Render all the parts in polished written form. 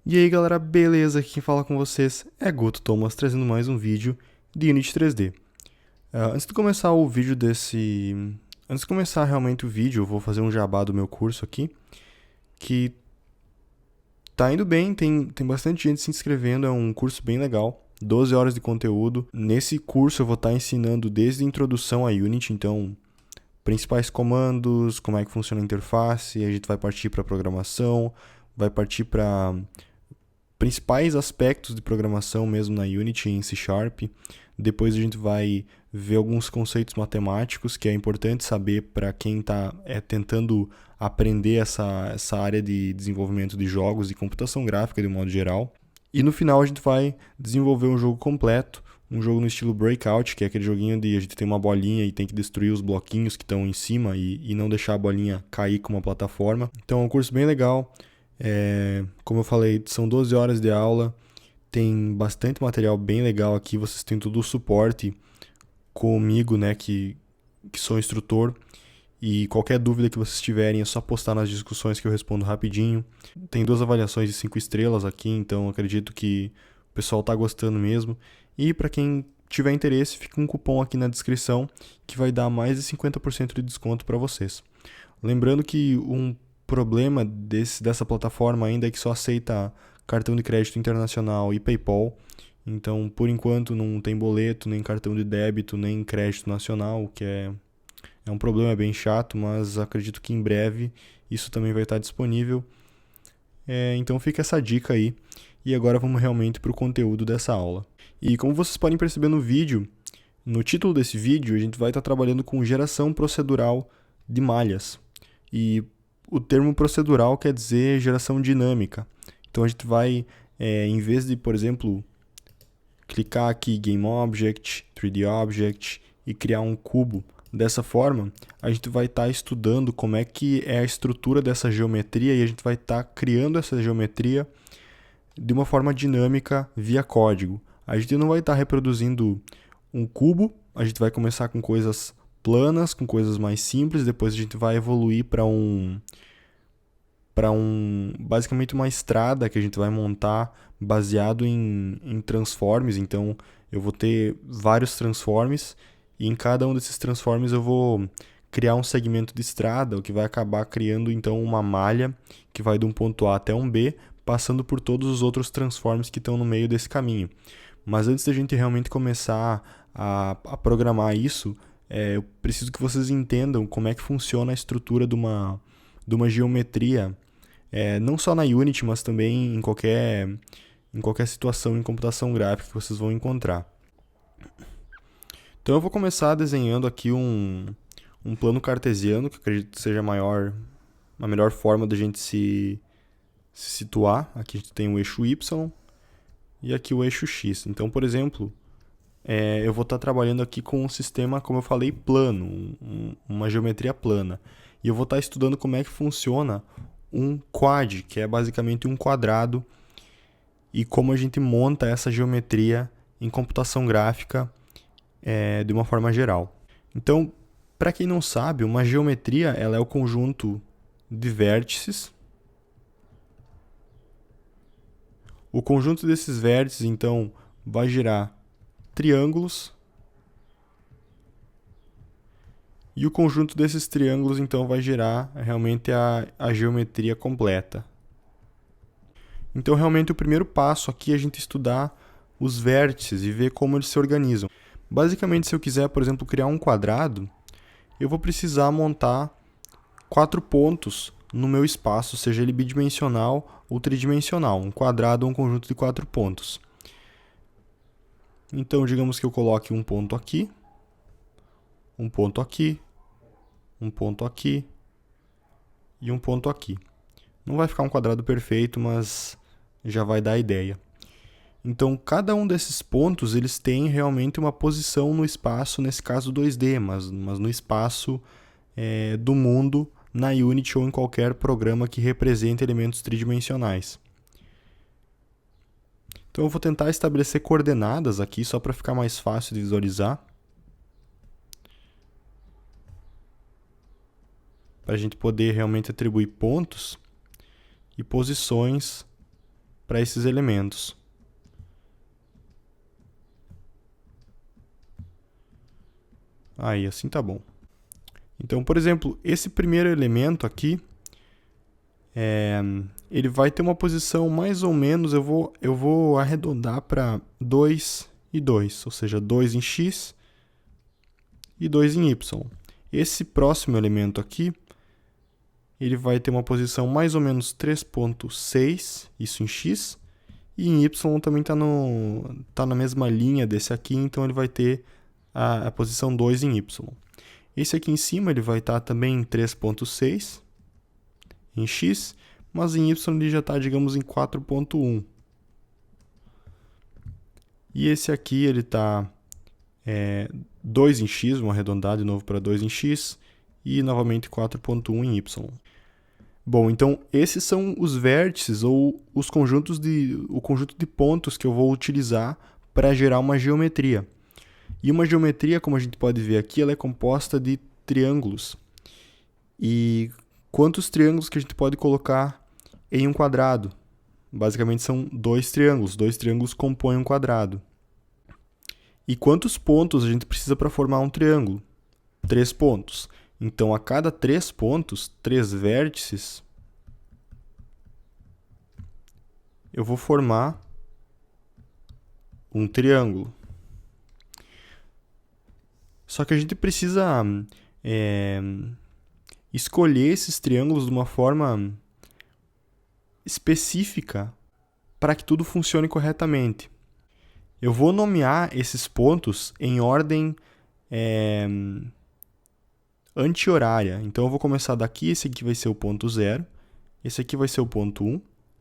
E aí galera, beleza? Aqui quem fala com vocês é Guto Thomas, trazendo mais um vídeo de Unity 3D. Antes de começar o vídeo desse... Antes de começar realmente o vídeo, eu vou fazer um jabá do meu curso aqui, que tá indo bem, tem bastante gente se inscrevendo, é um curso bem legal, 12 horas de conteúdo. Nesse curso eu vou estar ensinando desde a introdução a Unity, então principais comandos, como é que funciona a interface, a gente vai partir para programação, vai partir para principais aspectos de programação mesmo na Unity em C Sharp. Depois a gente vai ver alguns conceitos matemáticos que é importante saber para quem está tentando aprender essa área de desenvolvimento de jogos e computação gráfica de um modo geral. E no final a gente vai desenvolver um jogo completo, um jogo no estilo Breakout, que é aquele joguinho de a gente tem uma bolinha e tem que destruir os bloquinhos que estão em cima e não deixar a bolinha cair com uma plataforma. Então é um curso bem legal. Como eu falei, são 12 horas de aula, tem bastante material bem legal aqui, vocês têm todo o suporte comigo, né, que sou instrutor, e qualquer dúvida que vocês tiverem é só postar nas discussões que eu respondo rapidinho. Tem 2 avaliações de 5 estrelas aqui, então acredito que o pessoal tá gostando mesmo. E para quem tiver interesse, fica um cupom aqui na descrição que vai dar mais de 50% de desconto para vocês. Lembrando que um problema dessa plataforma ainda é que só aceita cartão de crédito internacional e PayPal. Então, por enquanto, não tem boleto, nem cartão de débito, nem crédito nacional, o que é um problema bem chato, mas acredito que em breve isso também vai estar disponível. Então fica essa dica aí. E agora vamos realmente para o conteúdo dessa aula. E como vocês podem perceber no vídeo, no título desse vídeo, a gente vai estar trabalhando com geração procedural de malhas. E o termo procedural quer dizer geração dinâmica. Então a gente vai, em vez de, por exemplo, clicar aqui Game Object, 3D Object e criar um cubo dessa forma, a gente vai estar estudando como é que é a estrutura dessa geometria e a gente vai estar criando essa geometria de uma forma dinâmica via código. A gente não vai estar reproduzindo um cubo, a gente vai começar com coisas planas, com coisas mais simples, depois a gente vai evoluir basicamente uma estrada que a gente vai montar baseado em transforms. Então eu vou ter vários transforms e em cada um desses transforms eu vou criar um segmento de estrada, o que vai acabar criando então uma malha que vai de um ponto A até um B, passando por todos os outros transforms que estão no meio desse caminho. Mas antes da gente realmente começar a programar isso, eu preciso que vocês entendam como é que funciona a estrutura de uma geometria, não só na Unity, mas também em qualquer situação em computação gráfica que vocês vão encontrar. Então eu vou começar desenhando aqui um plano cartesiano, que eu acredito que seja a melhor forma da gente se situar. Aqui a gente tem o eixo Y e aqui o eixo X. Então, por exemplo, eu vou estar trabalhando aqui com um sistema, como eu falei, plano, uma geometria plana. E eu vou estar estudando como é que funciona um quad, que é basicamente um quadrado, e como a gente monta essa geometria em computação gráfica de uma forma geral. Então, para quem não sabe, uma geometria ela é o conjunto de vértices. O conjunto desses vértices, então, vai gerar triângulos. E o conjunto desses triângulos, então, vai gerar realmente a geometria completa. Então, realmente, o primeiro passo aqui é a gente estudar os vértices e ver como eles se organizam. Basicamente, se eu quiser, por exemplo, criar um quadrado, eu vou precisar montar 4 pontos no meu espaço, seja ele bidimensional ou tridimensional. Um quadrado é um conjunto de 4 pontos. Então, digamos que eu coloque um ponto aqui, um ponto aqui, um ponto aqui e um ponto aqui. Não vai ficar um quadrado perfeito, mas já vai dar a ideia. Então, cada um desses pontos, eles têm realmente uma posição no espaço, nesse caso 2D, mas no espaço do mundo, na Unity ou em qualquer programa que represente elementos tridimensionais. Então, eu vou tentar estabelecer coordenadas aqui, só para ficar mais fácil de visualizar. Para a gente poder realmente atribuir pontos e posições para esses elementos. Aí, assim tá bom. Então, por exemplo, esse primeiro elemento aqui, ele vai ter uma posição mais ou menos, eu vou arredondar para 2 e 2, ou seja, 2 em x e 2 em y. Esse próximo elemento aqui, ele vai ter uma posição mais ou menos 3.6, isso em x, e em y também tá na mesma linha desse aqui, então ele vai ter a posição 2 em y. Esse aqui em cima ele vai estar também em 3.6 em x, mas em y ele já está, digamos, em 4.1. E esse aqui ele está 2 em x, vamos arredondar de novo para 2 em x, e novamente 4.1 em y. Bom, então esses são os vértices ou o conjunto de pontos que eu vou utilizar para gerar uma geometria. E uma geometria, como a gente pode ver aqui, ela é composta de triângulos. E quantos triângulos que a gente pode colocar em um quadrado? Basicamente são dois triângulos compõem um quadrado. E quantos pontos a gente precisa para formar um triângulo? 3 pontos. Então, a cada 3 pontos, 3 vértices, eu vou formar um triângulo. Só que a gente precisa escolher esses triângulos de uma forma específica para que tudo funcione corretamente. Eu vou nomear esses pontos em ordem anti-horária. Então, eu vou começar daqui, esse aqui vai ser o ponto 0, esse aqui vai ser o ponto 1,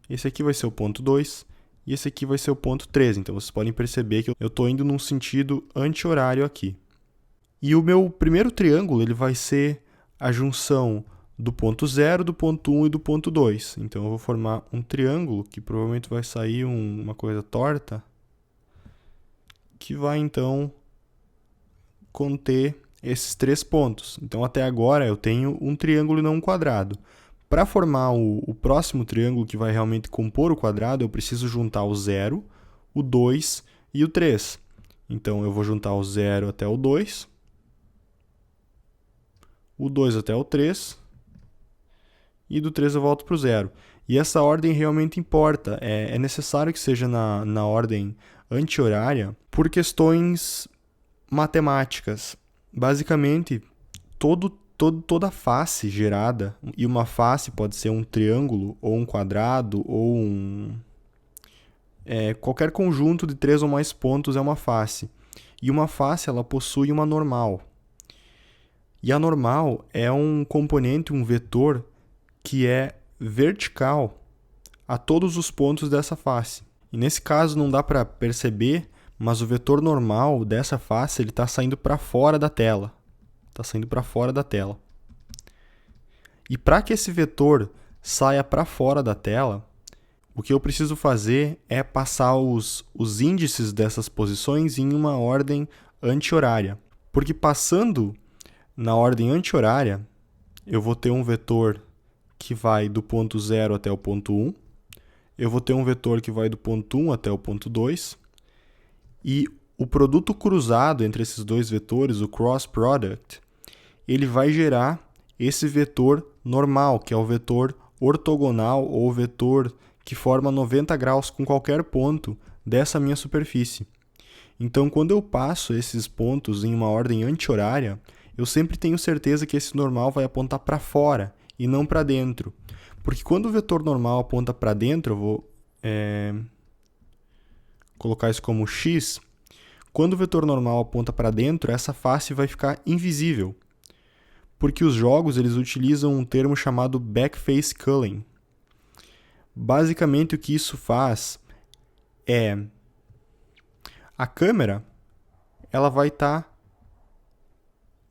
esse aqui vai ser o ponto 2 e esse aqui vai ser o ponto 3. Então, vocês podem perceber que eu estou indo num sentido anti-horário aqui. E o meu primeiro triângulo ele vai ser a junção do ponto 0, do ponto 1 e do ponto 2. Então, eu vou formar um triângulo que provavelmente vai sair uma coisa torta, que vai, então, conter esses 3 pontos. Então, até agora, eu tenho um triângulo e não um quadrado. Para formar o próximo triângulo que vai realmente compor o quadrado, eu preciso juntar o 0, o 2 e o 3. Então, eu vou juntar o 0 até o 2, o 2 até o 3, e do 3 eu volto para o 0. E essa ordem realmente importa. É necessário que seja na ordem anti-horária por questões matemáticas. Basicamente, toda face gerada, e uma face pode ser um triângulo, ou um quadrado, ou qualquer conjunto de 3 ou mais pontos é uma face. E uma face ela possui uma normal. E a normal é um componente, um vetor, que é vertical a todos os pontos dessa face. E nesse caso não dá para perceber, mas o vetor normal dessa face está saindo para fora da tela. Está saindo para fora da tela. E para que esse vetor saia para fora da tela, o que eu preciso fazer é passar os índices dessas posições em uma ordem anti-horária. Porque passando na ordem anti-horária, eu vou ter um vetor que vai do ponto 0 até o ponto 1, eu vou ter um vetor que vai do ponto 1 até o ponto 2, e o produto cruzado entre esses dois vetores, o cross product, ele vai gerar esse vetor normal, que é o vetor ortogonal ou o vetor que forma 90 graus com qualquer ponto dessa minha superfície. Então, quando eu passo esses pontos em uma ordem anti-horária, eu sempre tenho certeza que esse normal vai apontar para fora e não para dentro. Porque quando o vetor normal aponta para dentro, eu vou colocar isso como x. Quando o vetor normal aponta para dentro, essa face vai ficar invisível. Porque os jogos eles utilizam um termo chamado backface culling. Basicamente, o que isso faz é a câmera ela vai estar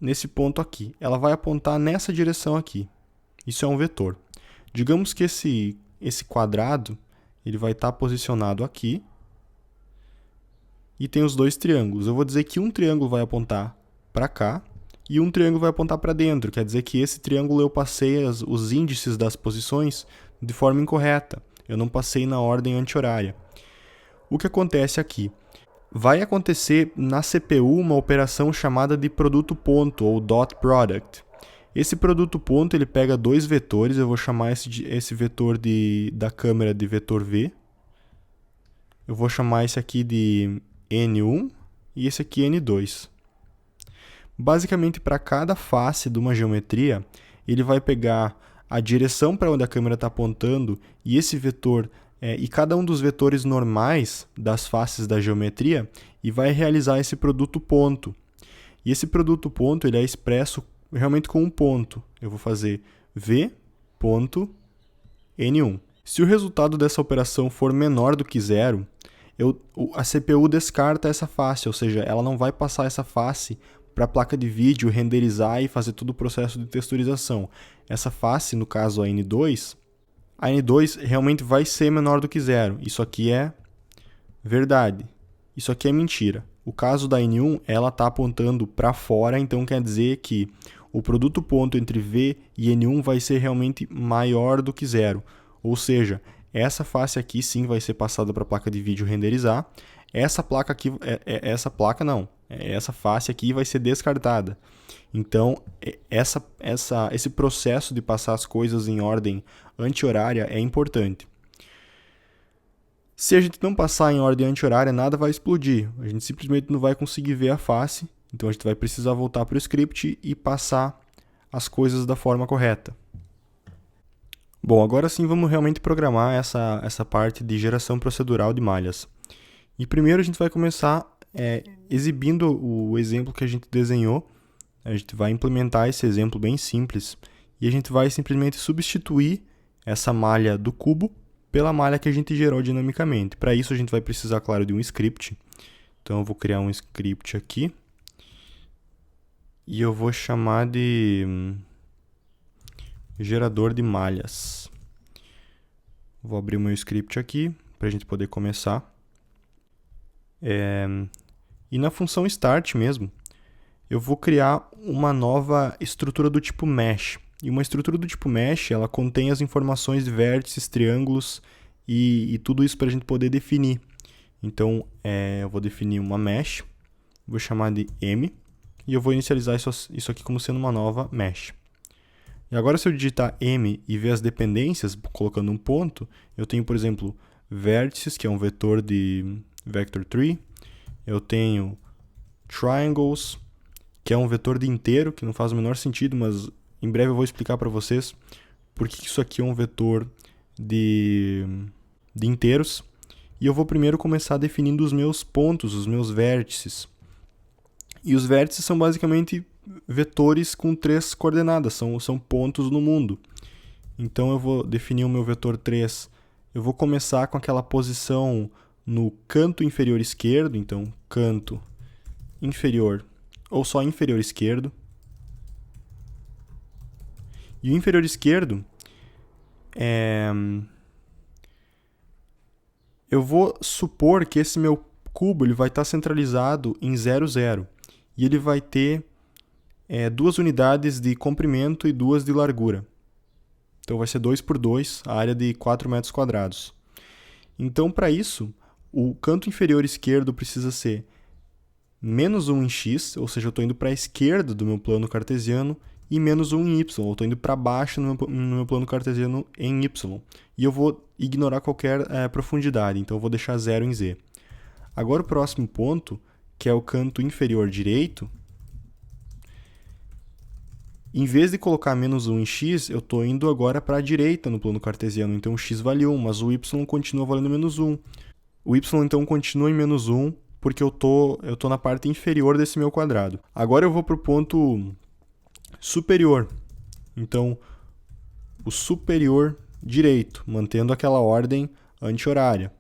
nesse ponto aqui. Ela vai apontar nessa direção aqui. Isso é um vetor. Digamos que esse quadrado ele vai estar posicionado aqui e tem os dois triângulos. Eu vou dizer que um triângulo vai apontar para cá e um triângulo vai apontar para dentro. Quer dizer que esse triângulo eu passei os índices das posições de forma incorreta. Eu não passei na ordem anti-horária. O que acontece aqui? Vai acontecer na CPU uma operação chamada de produto ponto, ou dot product. Esse produto ponto ele pega dois vetores, eu vou chamar esse vetor da câmera de vetor V. Eu vou chamar esse aqui de N1 e esse aqui N2. Basicamente, para cada face de uma geometria, ele vai pegar a direção para onde a câmera está apontando e esse vetor e cada um dos vetores normais das faces da geometria e vai realizar esse produto ponto. E esse produto ponto ele é expresso realmente com um ponto. Eu vou fazer V ponto N1. Se o resultado dessa operação for menor do que zero, a CPU descarta essa face, ou seja, ela não vai passar essa face para a placa de vídeo renderizar e fazer todo o processo de texturização. Essa face, no caso a N2 realmente vai ser menor do que zero. Isso aqui é verdade. Isso aqui é mentira. O caso da N1, ela está apontando para fora, então quer dizer que o produto ponto entre V e N1 vai ser realmente maior do que zero. Ou seja, essa face aqui sim vai ser passada para a placa de vídeo renderizar. Essa placa aqui, essa face aqui vai ser descartada. Então, esse processo de passar as coisas em ordem anti-horária é importante. Se a gente não passar em ordem anti-horária, nada vai explodir. A gente simplesmente não vai conseguir ver a face. Então, a gente vai precisar voltar para o script e passar as coisas da forma correta. Bom, agora sim vamos realmente programar essa parte de geração procedural de malhas. E primeiro a gente vai começar exibindo o exemplo que a gente desenhou. A gente vai implementar esse exemplo bem simples e a gente vai simplesmente substituir essa malha do cubo pela malha que a gente gerou dinamicamente. Para isso a gente vai precisar, claro, de um script. Então eu vou criar um script aqui e eu vou chamar de gerador de malhas. Vou abrir o meu script aqui para a gente poder começar. E na função start mesmo, eu vou criar uma nova estrutura do tipo mesh. E uma estrutura do tipo mesh, ela contém as informações de vértices, triângulos e tudo isso para a gente poder definir. Então, eu vou definir uma mesh, vou chamar de M, e eu vou inicializar isso aqui como sendo uma nova mesh. E agora, se eu digitar M e ver as dependências, colocando um ponto, eu tenho, por exemplo, vértices, que é um vetor de vector tree. Eu tenho triangles, que é um vetor de inteiro, que não faz o menor sentido, mas em breve eu vou explicar para vocês por que isso aqui é um vetor de inteiros. E eu vou primeiro começar definindo os meus pontos, os meus vértices. E os vértices são basicamente vetores com 3 coordenadas, são pontos no mundo. Então eu vou definir o meu vetor 3. Eu vou começar com aquela posição no canto inferior esquerdo, então canto inferior ou só inferior esquerdo. E o inferior esquerdo eu vou supor que esse meu cubo ele vai estar centralizado em 0, 0. E ele vai ter 2 unidades de comprimento e 2 de largura. Então vai ser 2 por 2, a área de 4 metros quadrados. Então, para isso, o canto inferior esquerdo precisa ser menos 1 em x, ou seja, eu estou indo para a esquerda do meu plano cartesiano, e menos 1 em y, eu estou indo para baixo no meu plano cartesiano em y. E eu vou ignorar qualquer profundidade, então eu vou deixar 0 em z. Agora o próximo ponto, que é o canto inferior direito, em vez de colocar menos 1 em x, eu estou indo agora para a direita no plano cartesiano, então o x vale 1, mas o y continua valendo menos 1. O y então continua em menos 1, porque eu tô na parte inferior desse meu quadrado. Agora eu vou para o ponto superior. Então, o superior direito, mantendo aquela ordem anti-horária.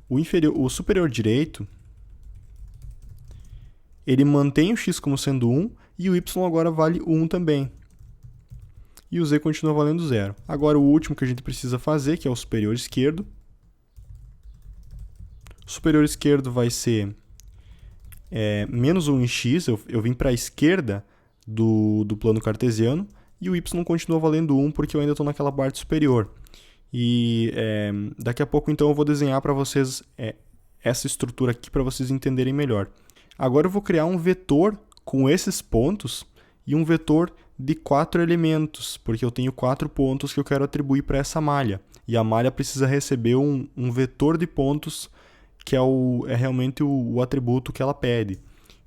O superior direito, ele mantém o x como sendo 1 e o y agora vale 1 também. E o z continua valendo 0. Agora o último que a gente precisa fazer, que é o superior esquerdo. O superior esquerdo vai ser menos 1 em x, eu vim para a esquerda do plano cartesiano, e o y continua valendo 1 porque eu ainda estou naquela parte superior. E daqui a pouco, então, eu vou desenhar para vocês essa estrutura aqui para vocês entenderem melhor. Agora eu vou criar um vetor com esses pontos e um vetor de 4 elementos, porque eu tenho 4 pontos que eu quero atribuir para essa malha. E a malha precisa receber um vetor de pontos que é realmente o atributo que ela pede.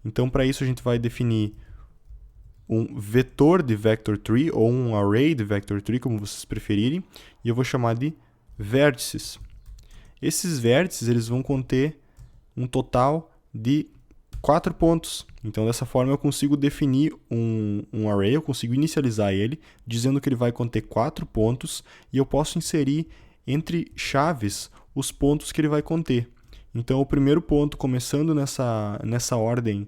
Então, para isso, a gente vai definir um vetor de vector tree ou um array de vector tree, como vocês preferirem, e eu vou chamar de vértices. Esses vértices eles vão conter um total de 4 pontos. Então, dessa forma, eu consigo definir um array, eu consigo inicializar ele, dizendo que ele vai conter 4 pontos, e eu posso inserir entre chaves os pontos que ele vai conter. Então, o primeiro ponto, começando nessa ordem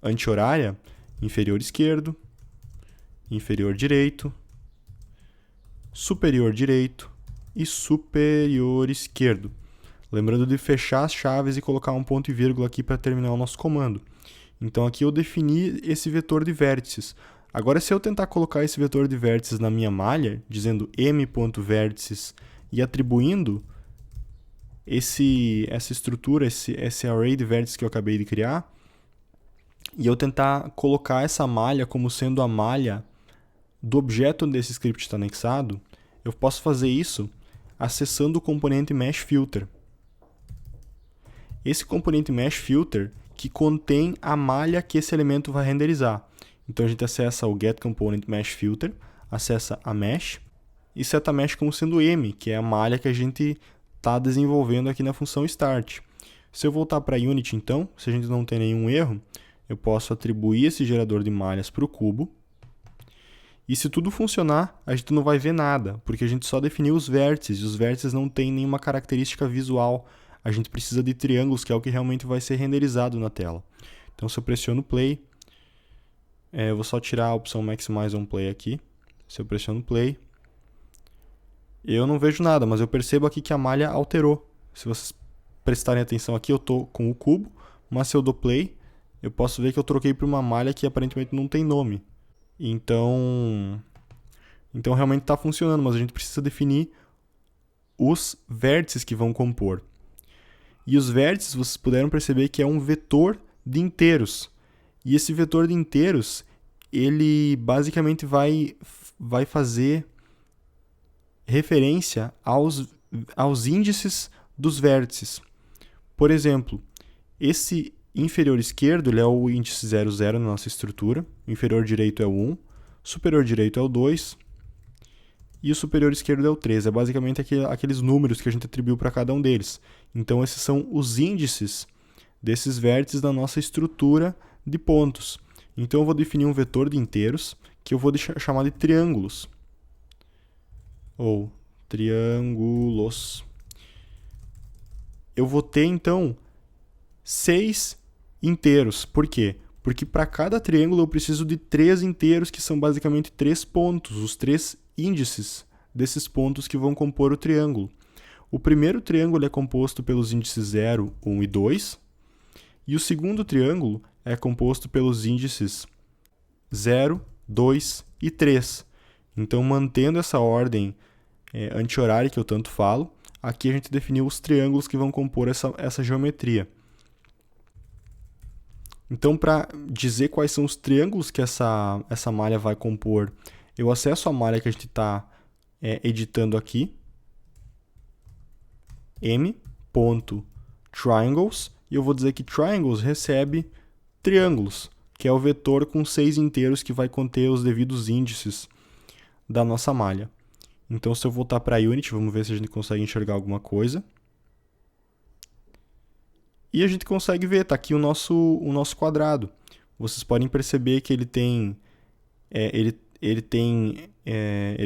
anti-horária, inferior esquerdo, inferior direito, superior direito e superior esquerdo. Lembrando de fechar as chaves e colocar um ponto e vírgula aqui para terminar o nosso comando. Então aqui eu defini esse vetor de vértices. Agora, se eu tentar colocar esse vetor de vértices na minha malha, dizendo m.vértices e atribuindo essa estrutura, esse array de vértices que eu acabei de criar, e eu tentar colocar essa malha como sendo a malha do objeto onde esse script está anexado, eu posso fazer isso acessando o componente Mesh Filter. Esse componente Mesh Filter que contém a malha que esse elemento vai renderizar. Então a gente acessa o getComponent Mesh Filter, acessa a mesh e seta a mesh como sendo m, que é a malha que a gente está desenvolvendo aqui na função start. Se eu voltar para Unity, então, se a gente não tem nenhum erro, eu posso atribuir esse gerador de malhas para o cubo. E se tudo funcionar, a gente não vai ver nada, porque a gente só definiu os vértices, e os vértices não têm nenhuma característica visual. A gente precisa de triângulos, que é o que realmente vai ser renderizado na tela. Então, se eu pressiono Play, eu vou só tirar a opção Maximize on Play aqui. Se eu pressiono Play, eu não vejo nada, mas eu percebo aqui que a malha alterou. Se vocês prestarem atenção aqui, eu estou com o cubo, mas se eu dou Play, eu posso ver que eu troquei para uma malha que aparentemente não tem nome. Então realmente está funcionando, mas a gente precisa definir os vértices que vão compor. E os vértices, vocês puderam perceber que é um vetor de inteiros. E esse vetor de inteiros, ele basicamente vai fazer referência aos índices dos vértices. Por exemplo, esse inferior esquerdo ele é o índice 0, 0 na nossa estrutura, o inferior direito é o 1, superior direito é o 2 e o superior esquerdo é o 3. É basicamente aqueles números que a gente atribuiu para cada um deles. Então, esses são os índices desses vértices da nossa estrutura de pontos. Então, eu vou definir um vetor de inteiros que eu vou chamar de triângulos. Ou triângulos. Eu vou ter, então, 6 inteiros. Por quê? Porque para cada triângulo eu preciso de 3 inteiros, que são basicamente 3 pontos, os 3 índices desses pontos que vão compor o triângulo. O primeiro triângulo é composto pelos índices 0, 1 e 2, e o segundo triângulo é composto pelos índices 0, 2 e 3. Então, mantendo essa ordem anti-horária que eu tanto falo, aqui a gente definiu os triângulos que vão compor essa geometria. Então, para dizer quais são os triângulos que essa malha vai compor, eu acesso a malha que a gente está editando aqui, m.triangles, e eu vou dizer que triangles recebe triângulos, que é o vetor com 6 inteiros que vai conter os devidos índices da nossa malha. Então, se eu voltar para a Unity, vamos ver se a gente consegue enxergar alguma coisa. E a gente consegue ver, está aqui o nosso quadrado. Vocês podem perceber que ele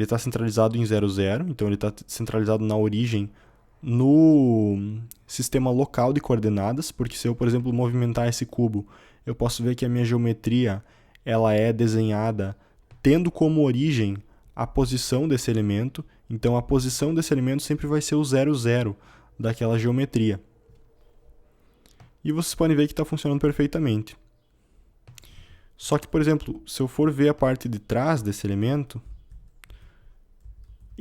está centralizado em 0, 0, então ele está centralizado na origem no sistema local de coordenadas, porque se eu, por exemplo, movimentar esse cubo, eu posso ver que a minha geometria ela é desenhada tendo como origem a posição desse elemento, então a posição desse elemento sempre vai ser o 0, 0 daquela geometria. E vocês podem ver que está funcionando perfeitamente. Só que, por exemplo, se eu for ver a parte de trás desse elemento,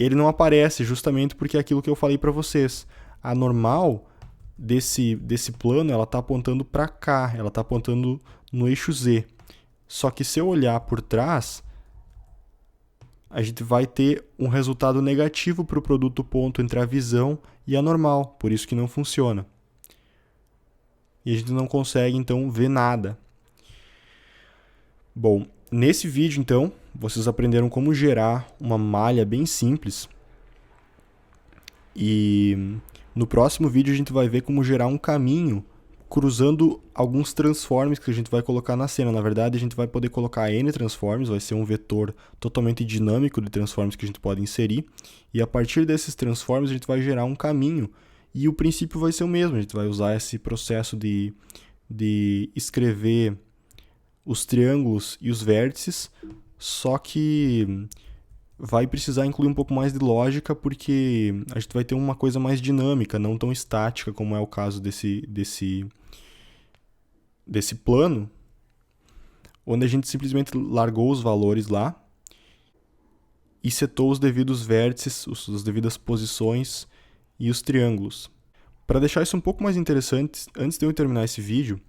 ele não aparece justamente porque é aquilo que eu falei para vocês. A normal desse plano, ela está apontando para cá, ela está apontando no eixo Z. Só que se eu olhar por trás, a gente vai ter um resultado negativo para o produto ponto entre a visão e a normal, por isso que não funciona. E a gente não consegue, então, ver nada. Bom, nesse vídeo, então, vocês aprenderam como gerar uma malha bem simples. E no próximo vídeo a gente vai ver como gerar um caminho cruzando alguns transforms que a gente vai colocar na cena. Na verdade, a gente vai poder colocar N transforms, vai ser um vetor totalmente dinâmico de transforms que a gente pode inserir. E a partir desses transforms a gente vai gerar um caminho. E o princípio vai ser o mesmo, a gente vai usar esse processo de escrever os triângulos e os vértices, só que vai precisar incluir um pouco mais de lógica, porque a gente vai ter uma coisa mais dinâmica, não tão estática como é o caso desse plano, onde a gente simplesmente largou os valores lá e setou os devidos vértices, as devidas posições e os triângulos. Para deixar isso um pouco mais interessante, antes de eu terminar esse vídeo,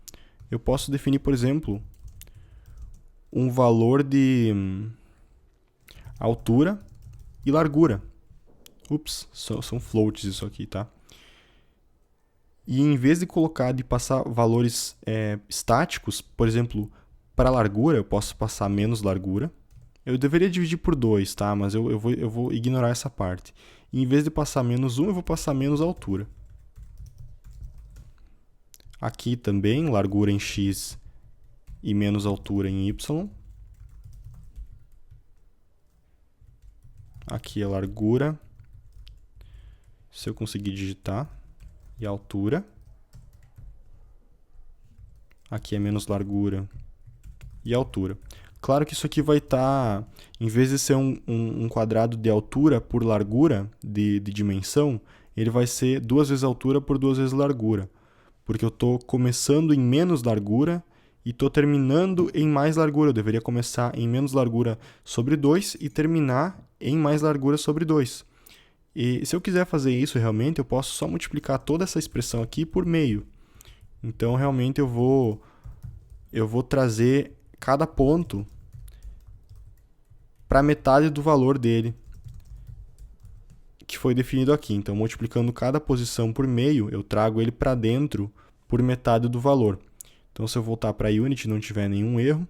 eu posso definir, por exemplo, um valor de altura e largura. Ups, são floats isso aqui, tá? E em vez de passar valores estáticos, por exemplo, para largura, eu posso passar menos largura. Eu deveria dividir por 2, tá? Mas eu vou ignorar essa parte. E em vez de passar menos 1, eu vou passar menos altura. Aqui também, largura em x e menos altura em y. Aqui é largura, se eu conseguir digitar, e altura. Aqui é menos largura e altura. Claro que isso aqui vai estar, em vez de ser um quadrado de altura por largura, de dimensão, ele vai ser 2 vezes altura por 2 vezes largura. Porque eu estou começando em menos largura e estou terminando em mais largura. Eu deveria começar em menos largura sobre 2 e terminar em mais largura sobre 2. E se eu quiser fazer isso realmente, eu posso só multiplicar toda essa expressão aqui por meio. Então, realmente, eu vou trazer cada ponto para metade do valor dele, que foi definido aqui. Então, multiplicando cada posição por meio, eu trago ele para dentro por metade do valor. Então, se eu voltar para a Unity e não tiver nenhum erro,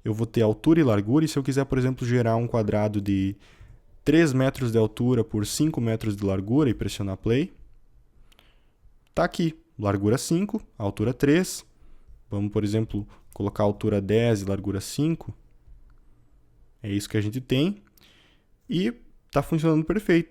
eu vou ter altura e largura. E se eu quiser, por exemplo, gerar um quadrado de 3 metros de altura por 5 metros de largura e pressionar play, está aqui. Largura 5, altura 3. Vamos, por exemplo, colocar altura 10 e largura 5. É isso que a gente tem. E está funcionando perfeito.